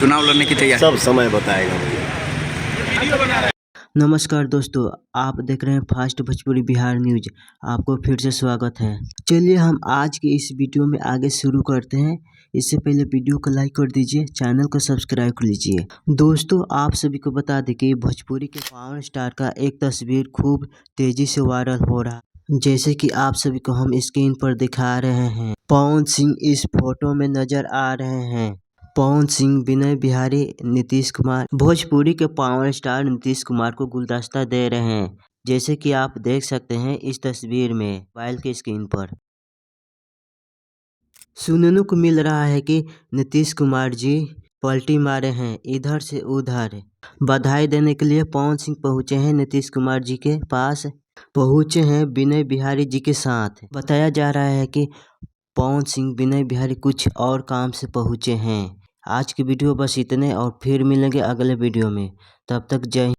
चुनाव लड़ने की तैयारी सब समय बताएगा भैया। नमस्कार दोस्तों, आप देख रहे हैं फास्ट भोजपुरी बिहार न्यूज। आपको फिर से स्वागत है। चलिए हम आज के इस वीडियो में आगे शुरू करते हैं। इससे पहले वीडियो को लाइक कर दीजिए, चैनल को सब्सक्राइब कर लीजिए। दोस्तों, आप सभी को बता दें कि भोजपुरी के पावर स्टार का एक तस्वीर खूब तेजी से वायरल हो रहा है, जैसे कि आप सभी को हम स्क्रीन पर दिखा रहे हैं। पवन सिंह इस फोटो में नजर आ रहे हैं। पवन सिंह, विनय बिहारी, नीतीश कुमार भोजपुरी के पावर स्टार नीतीश कुमार को गुलदस्ता दे रहे हैं, जैसे कि आप देख सकते हैं इस तस्वीर में मोबाइल की स्क्रीन पर। सुनने को मिल रहा है कि नीतीश कुमार जी पलटी मारे हैं इधर से उधर। बधाई देने के लिए पवन सिंह पहुंचे हैं नीतीश कुमार जी के पास, पहुंचे हैं विनय बिहारी जी के साथ। बताया जा रहा है कि पवन सिंह, विनय बिहारी कुछ और काम से पहुंचे हैं। आज की वीडियो बस इतने, और फिर मिलेंगे अगले वीडियो में। तब तक जय हिंद।